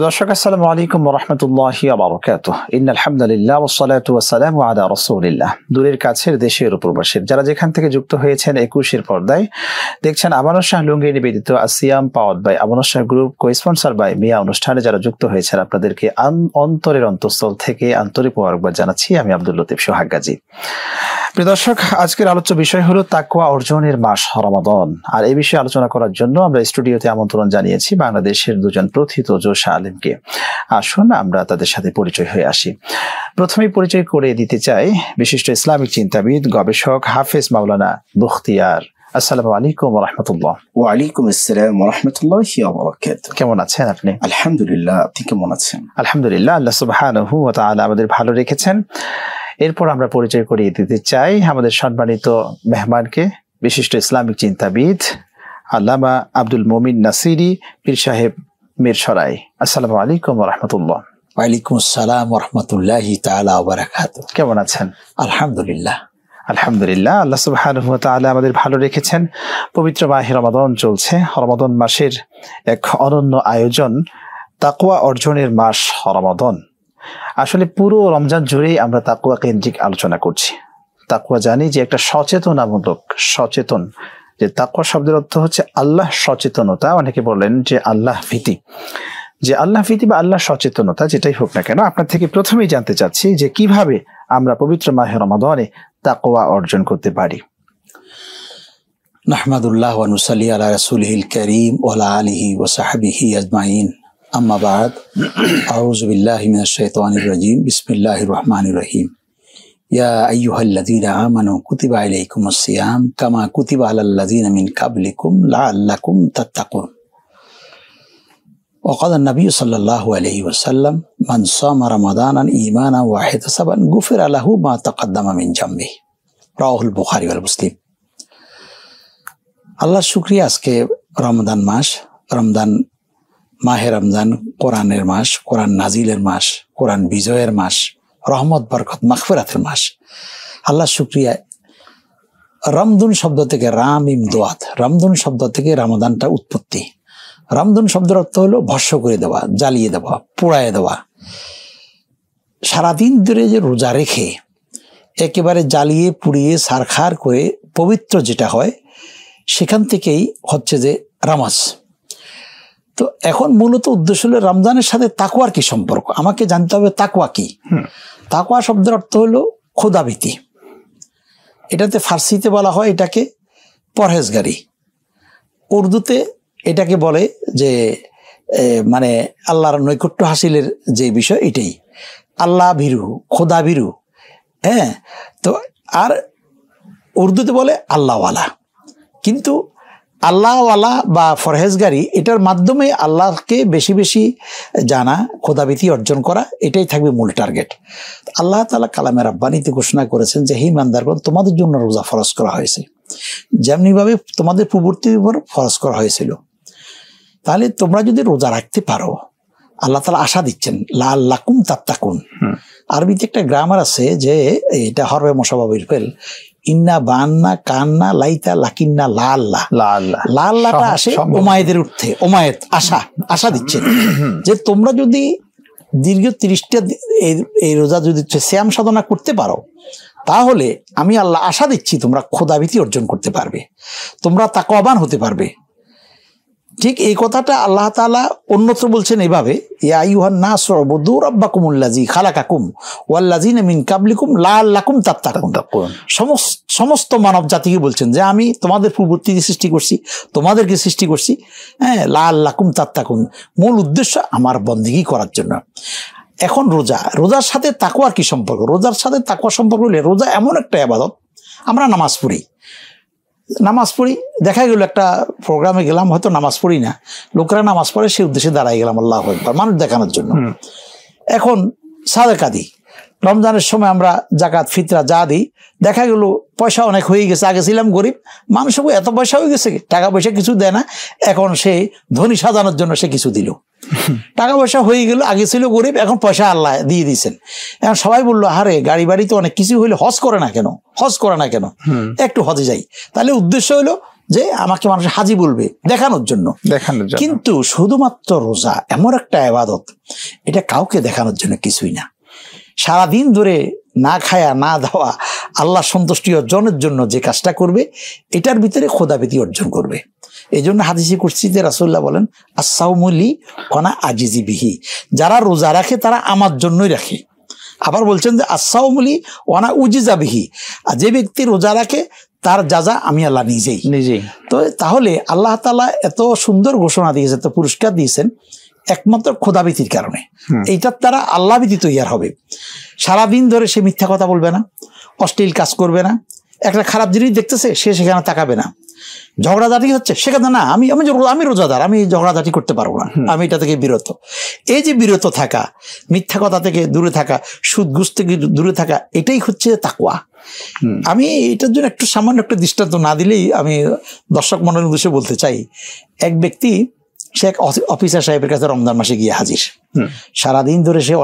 দর্শক আসসালামু আলাইকুম ওয়া রাহমাতুল্লাহি ওয়া বারাকাতুহু। ইন্নাল হামদুলিল্লাহ ওয়াস সালাতু ওয়াস সালামু আলা রাসূলিল্লাহ। দূরের কাছের দেশের ও প্রবাসের যারা যেখান থেকে যুক্ত হয়েছেন 21 এর পর্দায় দেখছেন আমানত শাহ লুঙ্গি নিবেদিত আসিয়াম পাওয়ার্ড বাই আমানত শাহ গ্রুপ, কো-স্পন্সর বাই মিয়া অনুষ্ঠানে যারা যুক্ত হয়েছেন আপনাদেরকে অন্তরের অন্তঃস্থল থেকে আন্তরিক মোবারকবাদ জানাচ্ছি। আমি আব্দুল লতিফ সোহাগ গাজী। প্রিয় দর্শক, আজকের আলোচ্য বিষয় হলো তাকওয়া অর্জনের মাস রমাদান। আর এই বিষয়ে আলোচনা করার জন্য আমরা স্টুডিওতে আমন্ত্রণ জানিয়েছি বাংলাদেশের দুজন প্রথিতযশা আলেমকে। আসুন আমরা তাদের সাথে পরিচয় হয়ে আসি। প্রথমেই পরিচয় করে দিতে চাই বিশিষ্ট ইসলামিক চিন্তাবিদ, গবেষক হাফেজ মাওলানা বখতিয়ার। আসসালামু আলাইকুম ওয়া রাহমাতুল্লাহ। ওয়া আলাইকুম আসসালাম ওয়া রাহমাতুল্লাহি ওয়া বারাকাতুহু। কেমন আছেন আপনি? আলহামদুলিল্লাহ, আপনি কেমন আছেন? আলহামদুলিল্লাহ, আল্লাহ সুবহানাহু ওয়া তাআলা আমাদের ভালো রেখেছেন। এরপর আমরা পরিচয় করিয়ে দিতে চাই আমাদের সম্মানিত মেহমানকে, বিশিষ্ট ইসলামিক চিন্তাবিদ আল্লামা আব্দুল মুমিন নাসিরি পীর সাহেব মিরসরাই। আসসালামু আলাইকুম ওয়া রাহমাতুল্লাহ। ওয়া আলাইকুম আসসালাম ওয়া রাহমাতুল্লাহি তাআলা ওয়া বারাকাতুহু। কেমন আছেন? আলহামদুলিল্লাহ। আলহামদুলিল্লাহ, আল্লাহ সুবহানাহু ওয়া তাআলা আমাদের ভালো রেখেছেন। পবিত্র মাহে রমাদান চলছে। রমাদান মাসের এক অনন্য আয়োজন তাকওয়া অর্জনের মাস রমাদান। আসলে পুরো রমজান জুড়েই আমরা তাকওয়া কেন্দ্রিক আলোচনা করছি। তাকওয়া জানি যে একটা সচেতনামূলক, সচেতন, যে তাকওয়া শব্দের অর্থ হচ্ছে আল্লাহ সচেতনতা। অনেকে বলেন যে আল্লাহ ভীতি, যে আল্লাহ ভীতি বা আল্লাহ সচেতনতা যেটাই হোক না কেন, আপনার থেকে প্রথমেই জানতে চাচ্ছি যে কিভাবে আমরা পবিত্র মাহে রমাদানে তাকওয়া অর্জন করতে পারি। নাহমাদুল্লাহ ওয়া নুসাল্লি আলা রাসূলিহিল কারীম ওয়া আলা আলিহি ওয়া সাহবিহি আজমাইন। আম্মা বাদ, আউযু বিল্লাহি মিনাশ শাইতানির রাজীম। বিসমিল্লাহির রহমানির রহিম। ইয়া আইয়ুহাল্লাযীনা আমানু কুতিবা আলাইকুমুস সিয়াম কামা কুতিবা আলাল্লাযীনা মিন ক্বাবলিকুম লাআল্লাকুম তাত্তাকুন। ওয়া ক্বালা নবী সাল্লাল্লাহু আলাইহি ওয়াসাল্লাম মান সামা রমাদানান ঈমানান ওয়া ইহতিসাবান গুফিরা লাহু মা তাকাদ্দামা মিন জামবিহি। রাওয়াহুল বুখারী ওয়াল মুসলিম। আল্লাহর শুকরিয়া, আজকে রমজান মাস, রমজান মাহে রমজান কোরআনের মাস, কোরআন নাজিলের মাস, কোরআন বিজয়ের মাস, রহমত বরকত মাগফিরাতের মাস। আল্লাহ শুকরিয়া। রমদুন শব্দ থেকে রামিম দোয়াত, রমদুন শব্দ থেকে রমাদানটা উৎপত্তি। রমদুন শব্দের অর্থ হলো ভস্য করে দেওয়া, জ্বালিয়ে দেওয়া, পোড়ায় দেওয়া। সারাদিন ধরে যে রোজা রেখে একেবারে জ্বালিয়ে পুড়িয়ে সারখার করে পবিত্র যেটা হয়, সেখান থেকেই হচ্ছে যে রামাজ। তো এখন মূলত উদ্দেশ্য হলো রমজানের সাথে তাকওয়ার কি সম্পর্ক, আমাকে জানতে হবে তাকওয়া কি। তাকওয়া শব্দের অর্থ হলো খোদাভীতি। এটাতে ফার্সিতে বলা হয় এটাকে পরহেজগারি, উর্দুতে এটাকে বলে যে মানে আল্লাহর নৈকট্য হাসিলের যে বিষয়, এটাই আল্লাহ ভীরু, খোদা ভীরু। হ্যাঁ, তো আর উর্দুতে বলে আল্লাহওয়ালা। কিন্তু আল্লাহওয়ালা বা ফরহেজগারি, এটার মাধ্যমে আল্লাহকে বেশি বেশি জানা, খোদাভীতি অর্জন করা, এটাই থাকবে মূল টার্গেট। আল্লাহ তাআলা কালামে রাব্বানীতে ঘোষণা করেছেন যে হে ইমানদারগণ, তোমাদের জন্য রোজা ফরজ করা হয়েছে যেমনিভাবে তোমাদের পূর্ববর্তীদের উপর ফরজ করা হয়েছিল। তাহলে তোমরা যদি রোজা রাখতে পারো, আল্লাহ তাআলা আশা দিচ্ছেন লাআল্লাকুম তাত্তাকুন। আরবিতে একটা গ্রামার আছে যে এটা হরফে মুশাব্বাবিল ফেল, ইন্না বান্না কান্না লাইতা লাকিন্না লাআল্লাহ। লাআল্লাহটা আসে ওমায়েদের উঠতে, ওমায়েত আশা, আশা দিচ্ছে যে তোমরা যদি দীর্ঘ 30টা এই রোজা যদি সিয়াম সাধনা করতে পারো, তাহলে আমি আল্লাহ আশা দিচ্ছি তোমরা খোদাভীতি অর্জন করতে পারবে, তোমরা তাকওয়াবান হতে পারবে। ঠিক এই কথাটা আল্লাহ তাআলা অন্যত্র বলছেন এইভাবে, ইয়া আইয়ুহান নাস উবুদু রাব্বাকুমুল্লাযী খালাকাকুম ওয়াল্লাযীনা মিন ক্বাবলিকুম লাআল্লাকুম তাত্তাকুন। সমস্ত মানব জাতিকে বলছেন যে আমি তোমাদের পূর্ববর্তীকে সৃষ্টি করছি, তোমাদেরকে সৃষ্টি করছি, হ্যাঁ, লাআল্লাকুম তাত্তাকুন, মূল উদ্দেশ্য আমার বন্দেগী করার জন্য। এখন রোজার সাথে তাকওয়ার কি সম্পর্ক? রোজার সাথে তাকওয়া সম্পর্ক হলে, রোজা এমন একটা ইবাদত, আমরা নামাজ পড়ি, দেখা গেল একটা প্রোগ্রামে গেলাম, হয়তো নামাজ পড়ি না, লোকেরা নামাজ পড়ে, সেই উদ্দেশ্যে দাঁড়াই গেলাম আল্লাহু আকবার, মানুষ দেখানোর জন্য। এখন সাদাকা দিই, রমজানের সময় আমরা জাকাত ফিতরা যা দিই, দেখা গেল পয়সা অনেক হয়ে গেছে, আগে ছিলাম গরিব মানুষ, এত পয়সা হয়ে গেছে, টাকা পয়সা কিছু দেয় না, এখন সে ধনী সাজানোর জন্য সে কিছু দিল। টাকা পয়সা হয়ে গেল, আগে ছিল গরিব, এখন পয়সা আল্লাহ দিয়ে দিয়েছেন। এখন সবাই বললো, আরে গাড়ি বাড়ি তো অনেক কিছু হইলে হজ করে না কেন, একটু হজে যাই। তাহলে উদ্দেশ্য হলো যে আমাকে মানুষ হাজি বলবে দেখানোর জন্য। কিন্তু শুধুমাত্র রোজা এমন একটা ইবাদত, এটা কাউকে দেখানোর জন্য কিছুই না। সারাদিন ধরে না খায়া না দাওয়া আল্লাহ সন্তুষ্টি অর্জনের জন্য যে কাজটা করবে, এটার ভিতরে খোদাভীতি অর্জন করবে। এই জন্য হাদিসে কুরসিতে রাসূলুল্লাহ বলেন, আস-সাওমু লি ওয়ানা আজিজি বিহি, যারা রোজা রাখে তারা আমার জন্যই রাখে। আবার বলছেন যে আস-সাওমু লি ওয়ানা উজিজা বিহি, আর যে ব্যক্তি রোজা রাখে তার যাজা আমি আল্লাহ নিজেই। তো তাহলে আল্লাহ তাআলা এত সুন্দর ঘোষণা দিয়েছে, এত পুরস্কার দিয়েছেন একমাত্র খোদাভীতির কারণে। এইটার দ্বারা আল্লাহ ভীতি তৈরি হবে। সারাদিন ধরে সে মিথ্যা কথা বলবে না, অশ্লীল কাজ করবে না, একটা খারাপ জিনিস দেখতেছে সে সেখানে তাকাবে না, ঝগড়াঝাটি হচ্ছে সেখানে না, আমি রোজাদার, আমি ঝগড়াঝাটি করতে পারবো না, আমি এটা থেকে বিরত। এই যে বিরত থাকা, মিথ্যা কথা থেকে দূরে থাকা, সুদ ঘুষ থেকে দূরে থাকা, এটাই হচ্ছে তাকওয়া। আমি এটার জন্য একটু সামান্য একটা দৃষ্টান্ত না দিলেই আমি দর্শক মণ্ডলীর উদ্দেশ্যে বলতে চাই। এক ব্যক্তি, সে এক অফিসার সাহেবের কাছে রমজান মাসে গিয়ে হাজির। সারাদিন ধরে সে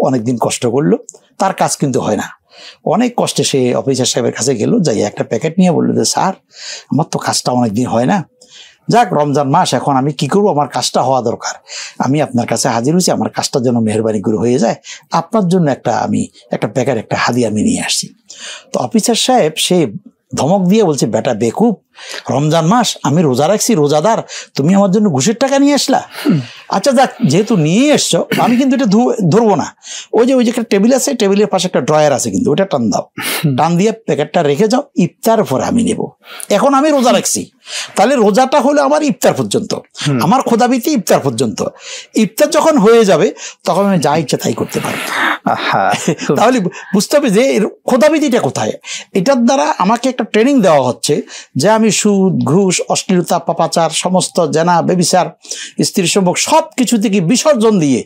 অনেকদিন কষ্ট করলো, তার কাজ কিন্তু হয় না। অনেক কষ্টে সে অফিসার সাহেবের কাছে গেল, যাই একটা প্যাকেট নিয়ে বললো যে স্যার আমার তো কাজটা অনেকদিন হয় না, যাক রমজান মাস, এখন আমি কি করবো, আমার কাজটা হওয়া দরকার, আমি আপনার কাছে হাজির হয়েছি, আমার কাজটার জন্য মেহরবানি করে হয়ে যায়, আপনার জন্য আমি একটা প্যাকেট, একটা হাদিয়া আমি নিয়ে আসছি। তো অফিসার সাহেব সে ধমক দিয়ে বলছে, বেটা বেকুব, রমজান মাস, আমি রোজা রাখছি, রোজাদার, তুমি আমার জন্য ঘুষের টাকা নিয়ে আসলা? আচ্ছা যাক, যেহেতু নিয়ে এসছো, আমি কিন্তু এটা ধরবো না, ওই যে একটা টেবিল আছে, টেবিলের পাশে একটা ড্রয়ার আছে, কিন্তু ওটা টান দাও, টান দিয়ে প্যাকেটটা রেখে যাও, ইফতার পরে আমি নেব। এখন আমি রোজা রাখছি, তাহলে রোজাটা হলো আমার ইফতার পর্যন্ত, আমার খোদাভীতি ইফতার পর্যন্ত। ইফতার যখন হয়ে যাবে তখন আমি যা ইচ্ছা তাই করতে পারবো। তাহলে বুঝতে হবে যে খোদাভীতিটা কোথায়। এটার দ্বারা আমাকে একটা ট্রেনিং দেওয়া হচ্ছে যে আমি সুদ ঘুষ অশ্লীলতা পাপাচার সমস্ত জেনা ব্যভিচার স্ত্রী সম্পর্ক সবকিছু থেকে বিসর্জন দিয়ে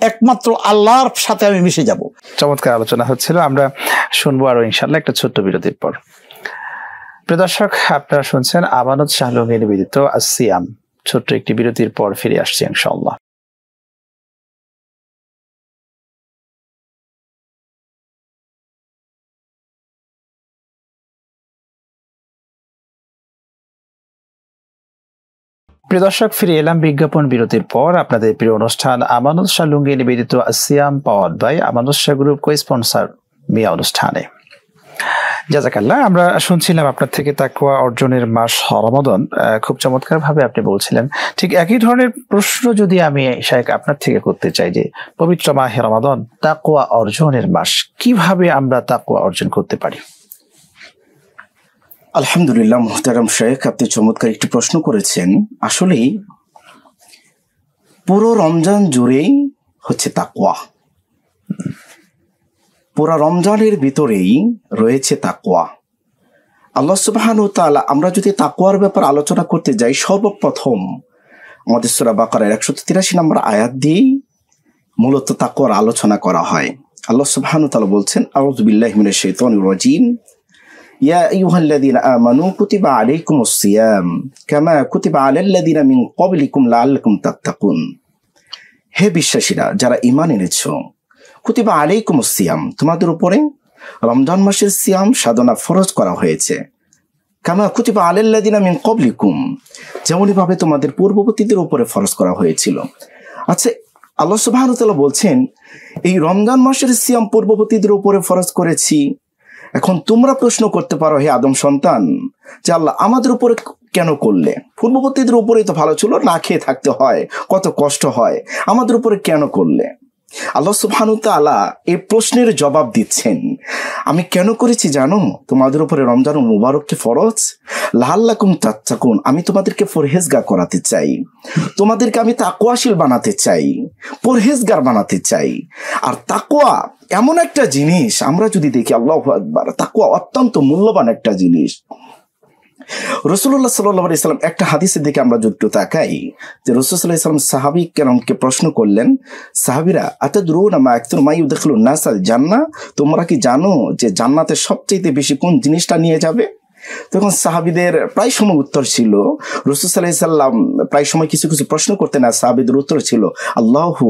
একমাত্র আল্লাহর সাথে আমি মিশে যাব। চমৎকার আলোচনা হচ্ছিল, আমরা শুনবো আরো ইনশাআল্লাহ একটা ছোট্ট বিরতির পর। প্রিয় দর্শক, আপনারা শুনছেন আমানত শাহলুঙ্গি নিবেদিত আসিয়াম। ছোট্ট একটি বিরতির পর ফিরে আসছি ইনশাআল্লাহ। প্রিয় দর্শক, ফিরে এলাম বিজ্ঞাপন বিরতির পর। আপনাদের প্রিয় অনুষ্ঠান আমানত শাহলুঙ্গি নিবেদিত আসিয়াম পাওয়ার্ড বাই আমানত শাহ গ্রুপ কো স্পন্সর মিয়া অনুষ্ঠানে। জাযাকাল্লাহ। আমরা শুনছিলাম আপনার থেকে তাকওয়া অর্জনের মাস রমাদান, খুব চমৎকার ভাবে আপনি বলছিলেন। ঠিক একই ধরনের প্রশ্ন যদি আমি শায়েখ আপনার থেকে করতে চাই যে পবিত্র মাহে রমাদান তাকওয়া অর্জনের মাস, কিভাবে আমরা তাকওয়া অর্জন করতে পারি? আলহামদুলিল্লাহ মুহতারাম শায়েখ, আপনি চমৎকার একটি প্রশ্ন করেছেন। আসলেই পুরো রমজান জুড়েই হচ্ছে তাকওয়া, পুরা রমজানের ভিতরেই রয়েছে তাকওয়া। আল্লাহ সুবহানাহু ওয়া তাআলা, আমরা যদি তাকওয়ার ব্যাপার আলোচনা করতে যাই, সর্বপ্রথম আমাদের সূরা বাকারার 183 নম্বর আয়াত দিয়েই মূলত তাকওয়ার আলোচনা করা হয়। আল্লাহ সুবহানাহু ওয়া তাআলা বলছেন, আউযু বিল্লাহি মিনাশ শাইতানির রাজীম, ইয়া আইয়ুহাল্লাযীনা আমানু কুতিবা আলাইকুমুস সিয়াম কামা কুতিবা আলাল্লাযীনা মিন ক্বাবলিকুম লাআল্লাকুম তাত্তাকুন। হে বিশ্বাসীরা, যারা ঈমান এনেছো, কুতিবা আলাইকুমুস সিয়াম, তোমাদের উপরে রমজান মাসের সিয়াম সাধনা ফরজ করা হয়েছে। কামা কুতিবা আলাল্লাযীনা মিন ক্বাবলিকুম, যেমনই ভাবে তোমাদের পূর্ববর্তীদের উপরে ফরজ করা হয়েছিল। আচ্ছা, আল্লাহ সুবহানাহু ওয়া তাআলা বলছেন এই রমজান মাসের সিয়াম পূর্ববর্তীদের উপরে ফরজ করেছি। এখন তোমরা প্রশ্ন করতে পারো, হে আদম সন্তান, যে আল্লাহ আমাদের উপরে কেন করলে? পূর্ববর্তীদের উপরেই তো ভালো ছিল, না খেয়ে থাকতে হয়, কত কষ্ট হয়, আমাদের উপরে কেন করলে? আল্লাহ সুবহানাহু ওয়া তাআলা এই প্রশ্নের জবাব দিচ্ছেন, আমি কেন করেছি জানো? তোমাদের উপরে রমজান মুবারককে ফরজ, লাআল্লাকুম তাত্তাকুন, আমি তোমাদেরকে পরহেজগার করাতে চাই, তোমাদেরকে আমি তাকওয়াশীল বানাতে চাই, পরহেজগার বানাতে চাই। আর তাকওয়া এমন একটা জিনিস, আমরা যদি দেখি, আল্লাহু আকবার, তাকওয়া অত্যন্ত মূল্যবান একটা জিনিস। রাসূলুল্লাহ সাল্লাল্লাহু আলাইহি সাল্লাম একটা হাদিসের দিকে আমরা যদি তাকাই, যে রাসূল সাল্লাল্লাহু আলাইহি সাল্লাম সাহাবী কেরামকে প্রশ্ন করলেন, সাহাবীরা, আতাদরুনা মা আকতারু মা ইউদখিলুন নাসাল জান্নাহ, তোমরা কি জানো যে জান্নাতে সবচেয়ে বেশি কোন জিনিসটা নিয়ে যাবে? তখন সাহাবীদের প্রায় সময় উত্তর ছিল, রাসূল সাল্লাল্লাহু আলাইহি সাল্লাম প্রায় সময় কিছু কিছু প্রশ্ন করতেন, না সাহাবীদের উত্তর ছিল, আল্লাহু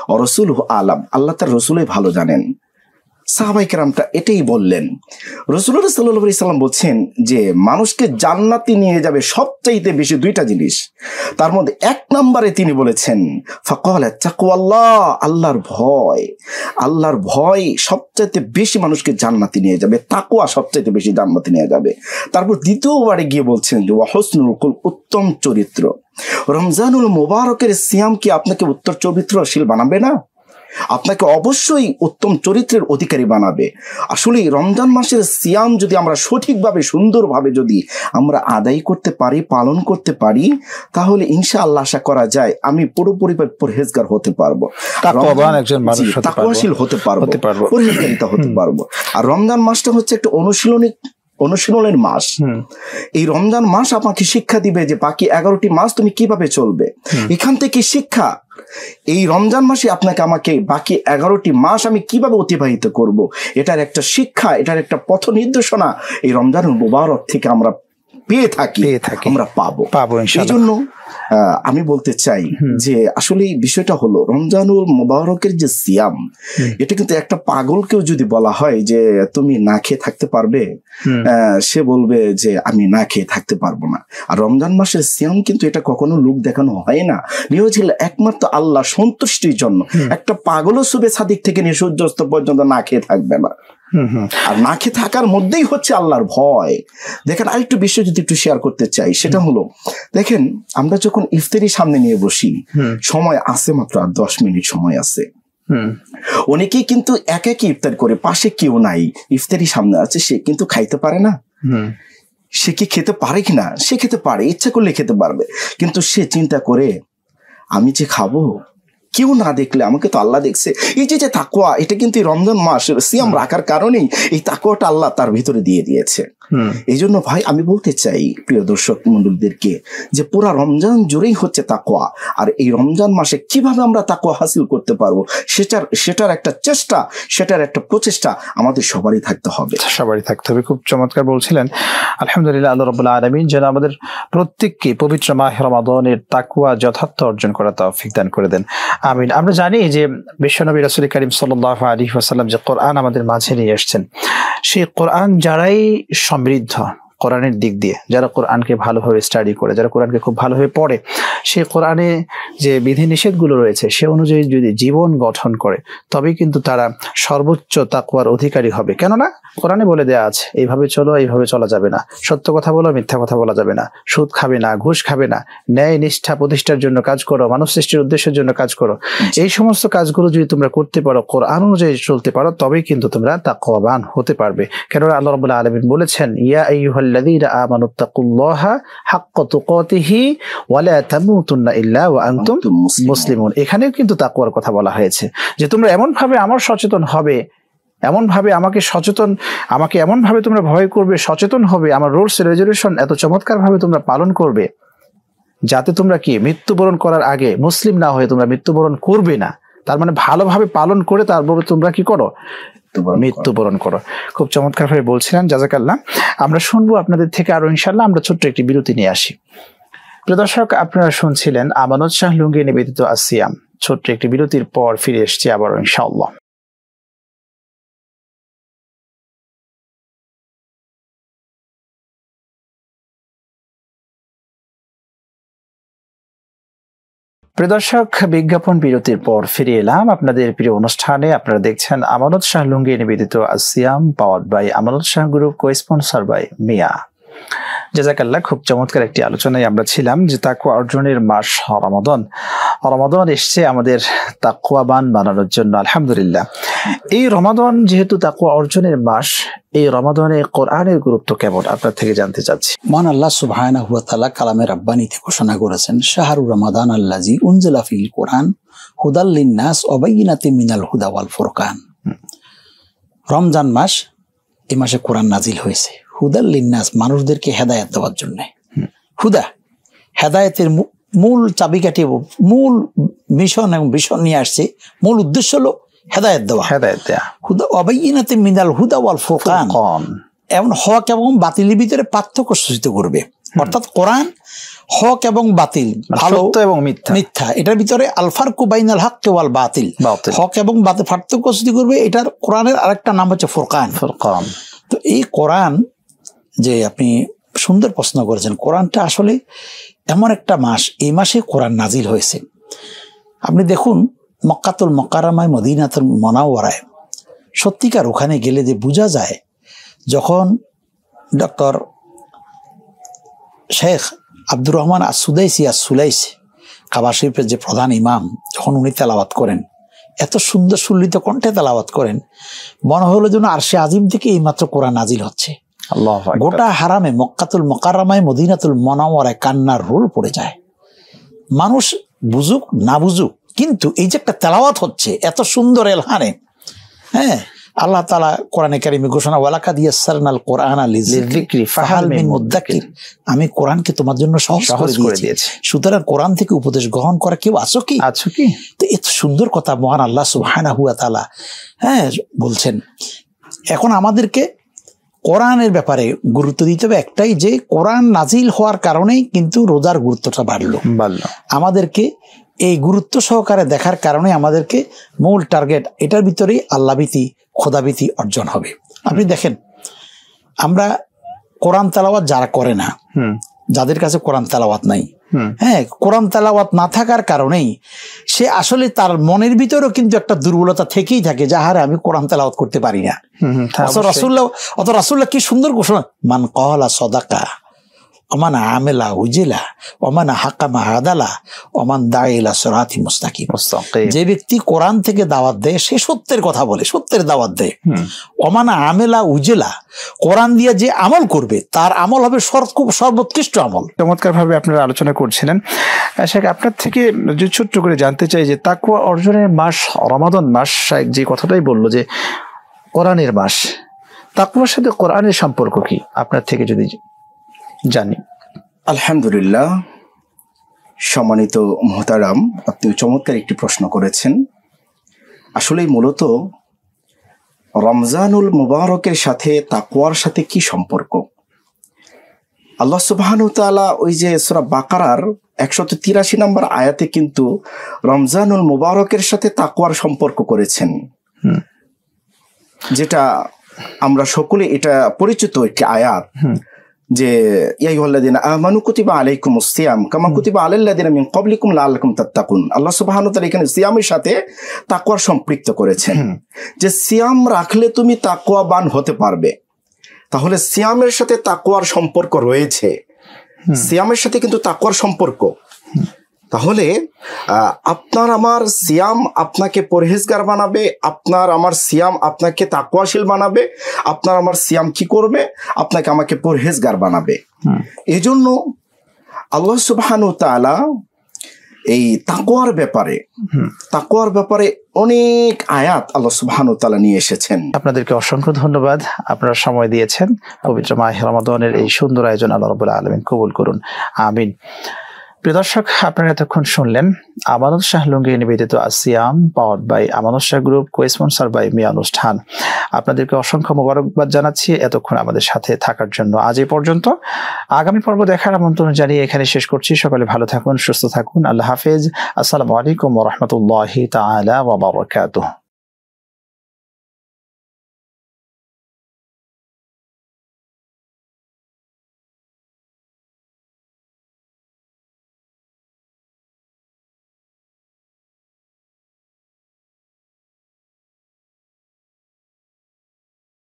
ওয়া রাসূলুহু আলাম, আল্লাহ তার রাসূলই ভালো জানেন। সাহাবায়ে কেরামটা এটাই বললেন। রাসূলুল্লাহ সাল্লাল্লাহু আলাইহি সাল্লাম বলছেন যে মানুষকে জান্নাতে নিয়ে যাবে সবচাইতে বেশি দুইটা জিনিস, তার মধ্যে এক নম্বরে তিনি বলেছেন ফাকালা তাকওয়াল্লাহ, আল্লাহর ভয়। আল্লাহর ভয় সবচাইতে বেশি মানুষকে জান্নাতে নিয়ে যাবে, তাকওয়া সবচাইতে বেশি জান্নাতে নিয়ে যাবে। তারপর দ্বিতীয়বারে গিয়ে বলছেন যে ওয়া হুসনুল কুলক, উত্তম চরিত্র। রমজানুল মুবারকের সিয়াম কি আপনাকে উত্তম চরিত্রশীল বানাবে না? আপনাকে অবশ্যই উত্তম চরিত্রের অধিকারী বানাবে। আসলে রমজান মাসের সিয়াম যদি আমরা সঠিকভাবে সুন্দরভাবে যদি আমরা আদায় করতে পারি, পালন করতে পারি, তাহলে ইনশাআল্লাহ আশা করা যায় আমি পুরোপুরি পরহেজগার হতে পারবো, তাকওয়াশীল হতে পারবো, পরহেজগারিতা হতে পারবো। আর রমজান মাসটা হচ্ছে একটা অনুশীলনের মাস। এই রমজান মাস আমাকে শিক্ষা দিবে যে বাকি 11টি মাস তুমি কিভাবে চলবে। এখান থেকে শিক্ষা, এই রমজান মাসে আপনাকে আমাকে বাকি 11টি মাস আমি কিভাবে অতিবাহিত করব, এটার একটা শিক্ষা, এটার একটা পথ নির্দেশনা এই রমজানুল মুবারক থেকে আমরা পেয়ে থাকি, আমরা পাবো এই জন্য আমি বলতে চাই যে আসলে বিষয়টা হলো রমজানুল মুবারকের যে সিয়াম, এটা কিন্তু একটা পাগলকেও যদি বলা হয় যে তুমি না খেয়ে থাকতে পারবে, সে বলবে যে আমি না খেয়ে থাকতে পারবো না। আর রমজান মাসের সিয়াম কিন্তু এটা কখনো লোক দেখানো হয় না, নিয়োজিল একমাত্র আল্লাহ সন্তুষ্টির জন্য। একটা পাগলও সুবে সাদিক থেকে নিয়ে সূর্যাস্ত পর্যন্ত না খেয়ে থাকবে না। আর না খেয়ে থাকার মধ্যেই হচ্ছে আল্লাহর ভয়। দেখেন আরেকটু বিষয় যদি একটু শেয়ার করতে চাই, সেটা হলো দেখেন আমরা যখন ইফতারি সামনে নিয়ে বসি, সময় আছে মাত্র 10 মিনিট সময় আছে। অনেকেই কিন্তু একাকি ইফতার করে, পাশে কেউ নাই, ইফতারি সামনে আছে, সে কিন্তু খাইতে পারে না। সে কি খেতে পারে কিনা? সে খেতে পারে, ইচ্ছা করলে খেতে পারবে, কিন্তু সে চিন্তা করে আমি যে খাবো কেউ না দেখলে আমাকে তো আল্লাহ দেখছে। এই যে তাকওয়া, এটা কিন্তু রমজান মাস সিয়াম রাখার কারণেই এই তাকওয়াটা আল্লাহ তার ভিতরে দিয়ে দিয়েছে। এই জন্য ভাই আমি বলতে চাই প্রিয় দর্শক মন্ডলীদেরকে যে পুরা রমজান জুড়েই হচ্ছে তাকওয়া। আর এই রমজান মাসে কিভাবে আমরা তাকওয়া হাসিল করতে পারবো সেটার একটা চেষ্টা, সেটার একটা প্রচেষ্টা আমাদের সবারই থাকতে হবে। খুব চমৎকার বলছিলেন। আলহামদুলিল্লাহ, আল্লাহ রাব্বুল আলামিন যেন আমাদের প্রত্যেককে পবিত্র মাহে রমাদানের তাকওয়া যথার্থ অর্জন করার তৌফিক দান করে দেন, আমিন। আমরা জানি যে বিশ্বনবী রাসূল করিম সাল্লাল্লাহু আলাইহি ওয়াসাল্লাম যে কোরআন আমাদের মাঝে নিয়ে এসেছেন, সেই কোরআন যারাই সমৃদ্ধ কোরআনের দিক দিয়ে, যারা কোরআনকে ভালোভাবে স্টাডি করে, যারা কোরআনকে খুব ভালোভাবে পড়ে, সে কোরআনে যে বিধিনিষেধগুলো রয়েছে সে অনুযায়ী যদি জীবন গঠন করে, তবেই কিন্তু তারা সর্বোচ্চ তাকওয়ার অধিকারী হবে। কেননা কোরআনে বলে দেয়া আছে এইভাবে চলো, এইভাবে চলা যাবে না, সত্য কথা বলো, মিথ্যা কথা বলা যাবে না, সুদ খাবে না, ঘুষ খাবে না, ন্যায় নিষ্ঠা প্রতিষ্ঠার জন্য কাজ করো, মানব সৃষ্টির উদ্দেশ্যের জন্য কাজ করো। এই সমস্ত কাজগুলো যদি তোমরা করতে পারো, কোরআন অনুযায়ী চলতে পারো, তবেই কিন্তু তোমরা তাকওয়াবান হতে পারবে। কেননা আল্লাহ রাব্বুল আলামিন বলেছেন ইয়া আইয়ুহাল্লাযীনা আমানুত্তাকুল্লাহা হাক্কা তুকাতিহি ওয়া লা তামুতুন্না ইল্লা ওয়া আনতুম মুসলিমুন। এখানেও কিন্তু তাকওয়ার কথা বলা হয়েছে যে তোমরা এমন ভাবে আমার সচেতন হবে, এমন ভাবে আমাকে এমন ভাবে তোমরা ভয় করবে, সচেতন হবে, আমার রুলস রেজুলেশন এত চমৎকার ভাবে তোমরা পালন করবে যাতে তোমরা কি মৃত্যুবরণ করার আগে মুসলিম না হয়ে তোমরা মৃত্যুবরণ করবে না। তার মানে ভালোভাবে পালন করে তারপরে তোমরা কি করো? মৃত্যুবরণ করো। খুব চমৎকার ভাবে বলছিলেন, জাযাকাল্লাহ। আমরা শুনবো আপনাদের থেকে আরো ইনশাআল্লাহ। আমরা ছোট্ট একটি বিরতি নিয়ে আসি। প্রিয় দর্শক, আপনারা শুনছিলেন আমানত শাহ লুঙ্গি নিবেদিত আসিয়াম। ছোট্ট একটি বিরতির পর ফিরে এসেছি আবারও ইনশাআল্লাহ। প্রিয় দর্শক, বিজ্ঞাপন বিরতির পর ফিরে এলাম আপনাদের প্রিয় অনুষ্ঠানে। আপনারা দেখছেন আমানত শাহ লুঙ্গি নিবেদিত আসিয়াম, পাওয়ার্ড বাই আমানত শাহ গ্রুপ, কো-স্পন্সর বাই মিয়া। জাযাকাল্লাহ। খুব চমৎকার একটি আলোচনায় আমরা ছিলাম যে তাকওয়া অর্জনের মাস রমাদান। রমাদান এসছে আমাদের তাকওয়াবান বানানোর জন্য। আলহামদুলিল্লাহ, এই রমাদান যেহেতু তাকওয়া অর্জনের মাস, এই রমাদানে কোরআনের গুরুত্ব কেমন আপনার থেকে জানতে চাচ্ছি। মহান আল্লাহ সুবহানাহু ওয়া তাআলা কালামে রাব্বানীতে ঘোষণা করেছেন শাহরু রমাদান আল্লাযী উনজিলা ফিল কোরআন হুদাল লিন-নাস ওয়া বায়িনাতিন মিনাল হুদা ওয়াল ফুরকান। রমজান মাস, এই মাসে কোরআন নাজিল হয়েছে হুদাল লিন-নাস, মানুষদেরকে হেদায়েত দেওয়ার জন্য। হুদা, হেদায়েতের মূল চাবিকাঠি, মূল মিশন এবং ভিশন নিয়ে আসছে। মূল উদ্দেশ্য হলো হেদায়েত দেওয়া। হুদা ওয়া বায়িনাতিন মিনাল হুদা ওয়াল ফুরকান, এমন হক এবং বাতিলের ভিতরে পার্থক্য সূচিত করবে। অর্থাৎ কোরআন হক এবং বাতিল, ভালো সত্য এবং মিথ্যা, মিথ্যা, এটার ভিতরে আল ফারকু বাইনাল হক ওয়াল বাতিল, হক এবং বাতিল পার্থক্য যদি করবে, এটার কোরআনের আরেকটা নাম হচ্ছে ফুরকান। ফুরকান। তো এই কোরআন যে আপনি সুন্দর প্রশ্ন করেছেন, কোরআনটা আসলে এমন একটা মাস, এই মাসে কোরআন নাজিল হয়েছে। আপনি দেখুন মক্কাতুল মুকাররমায়, মদিনাতুল মুনাওয়ারায়, সত্যিকার ওখানে গেলে যে বোঝা যায়, যখন ডক্টর শেখ আব্দুর রহমান সুলাইসি কাবা শরীফের যে প্রধান ইমাম, যখন উনি তেলাওয়াত করেন, এত সুন্দর সুললিত কণ্ঠে তেলাওয়াত করেন, মনে হলো যেন আরশে আজিম থেকে এইমাত্র কোরআন নাজিল হচ্ছে। গোটা হারামে মক্কাতুল মুকাররমায়, মদিনাতুল মুনাওয়ারায় কান্নার রোল পড়ে যায়। মানুষ বুঝুক না বুঝুক, কিন্তু এই যে একটা তেলাওয়াত হচ্ছে এত সুন্দর এলহানে, হ্যাঁ, আল্লাহ তাআলা কোরআনে কারিমে ঘোষণা, ওয়ালাকাদ ইয়াসসারনাল কোরআনা লিযিকরি ফাহাল মিন মুদ্দাকির, আমি কোরআনকে তোমার জন্য সহজ করে দিয়েছি, সুতরাং কোরআন থেকে উপদেশ গ্রহণ করা কেউ আছো কি? তো এত সুন্দর কথা মহান আল্লাহ সুবহানাহু ওয়া তাআলা হ্যাঁ বলছেন। এখন আমাদেরকে কোরআনের ব্যাপারে গুরুত্ব দিতে হবে একটাই, যে কোরআন নাজিল হওয়ার কারণেই কিন্তু রোজার গুরুত্বটা বাড়লো। আমাদেরকে এই গুরুত্ব সহকারে দেখার কারণে আমাদেরকে মূল টার্গেট এটার ভিতরেই আল্লাহভীতি, খোদাভীতি অর্জন হবে। আপনি দেখেন, আমরা কোরআন তেলাওয়াত যারা করে না, যাদের কাছে কোরআন তেলাওয়াত নাই, হ্যাঁ, কোরআন তেলাওয়াত না থাকার কারণেই সে আসলে তার মনের ভিতরেও কিন্তু একটা দুর্বলতা থেকেই থাকে, যাহারে আমি কোরআন তেলাওয়াত করতে পারি না। রাসূলুল্লাহ কি সুন্দর ঘোষণা, মান ক্বালা সাদাকা ওমান আমেলা উজিলা ওমান হাকামা আদালা ওমান দাইলা সিরাতি মুস্তাকিম। যে ব্যক্তি কোরআন থেকে দাওয়াত দেয় সে সত্যের কথা বলে, সত্যের দাওয়াত দেয়। ওমান আমেলা উজিলা, কোরআন দিয়ে যে আমল করবে তার আমল হবে সর্বোৎকৃষ্ট আমল। চমৎকার ভাবে আপনারা আলোচনা করছিলেন। শেখ, আপনার থেকে যে ছোট্ট করে জানতে চাই যে তাকওয়া অর্জনের মাস রমাদান মাস, যে কথাটাই বললো যে কোরআনের মাস, তাকওয়ার সাথে কোরআনের সম্পর্ক কি আপনার থেকে যদি জানি। আলহামদুলিল্লাহ, সম্মানিত মুহতারাম, আপনি চমৎকার একটি প্রশ্ন করেছেন। আসলে মূলত রমজানুল মুবারকের সাথে তাকওয়ার সাথে কি সম্পর্ক? আল্লাহ সুবহানাহু ওয়া তাআলা ওই যে সূরা বাকারার 183 নম্বর আয়াতে কিন্তু রমজানুল মুবারকের সাথে তাকওয়ার সম্পর্ক করেছেন, যেটা আমরা সকলে এটা পরিচিত একটি আয়াত, যে ইয়া আইয়ুহাল্লাযীনা আমানু কুতিবা আলাইকুমুস সিয়াম কামা কুতিবা আলাল্লাযীনা মিন ক্বাবলিকুম লাআল্লাকুম তাত্তাকুন। আল্লাহ সুবহানাহু ওয়া তাআলা এখানে সিয়ামের সাথে তাকওয়ার সম্পৃক্ত করেছেন, যে সিয়াম রাখলে তুমি তাকওয়াবান হতে পারবে। তাহলে সিয়ামের সাথে তাকওয়ার সম্পর্ক রয়েছে, সিয়ামের সাথে কিন্তু তাকওয়ার সম্পর্ক। তাহলে আপনার আমার সিয়াম আপনাকে পরহেজগার বানাবে, আপনার আমার সিয়াম আপনাকে তাকওয়াশীল বানাবে, আপনার আমার সিয়াম কি করবে? আপনাকে আমাকে পরহেজগার বানাবে। এজন্য আল্লাহ সুবহানাহু ওয়া তাআলা এই তাকওয়ার ব্যাপারে অনেক আয়াত আল্লাহ সুবহানাহু ওয়া তাআলা নিয়ে এসেছেন। আপনাদেরকে অসংখ্য ধন্যবাদ, আপনারা সময় দিয়েছেন। পবিত্র মাহে রমাদানের এই সুন্দর আয়োজন আল্লাহ রাব্বুল আলামিন কবুল করুন, আমিন। প্রিয় দর্শক, আপনারা এতক্ষণ শুনলেন আমানত শাহ লুঙ্গি নিবেদিত আসিয়াম পাওয়ার্ড বাই আমানত শাহ গ্রুপ, কো-স্পন্সর বাই মিয়া অনুষ্ঠান। আপনাদেরকে অসংখ্য মোবারকবাদ জানাচ্ছি এতক্ষণ আমাদের সাথে থাকার জন্য। আজ এই পর্যন্ত, আগামী পর্ব দেখার আমন্ত্রণ জানিয়ে এখানে শেষ করছি। সকলে ভালো থাকুন, সুস্থ থাকুন। আল্লাহ হাফেজ। আসসালামু আলাইকুম ওয়া রাহমাতুল্লাহি তাআলা ওয়া বারাকাতুহু।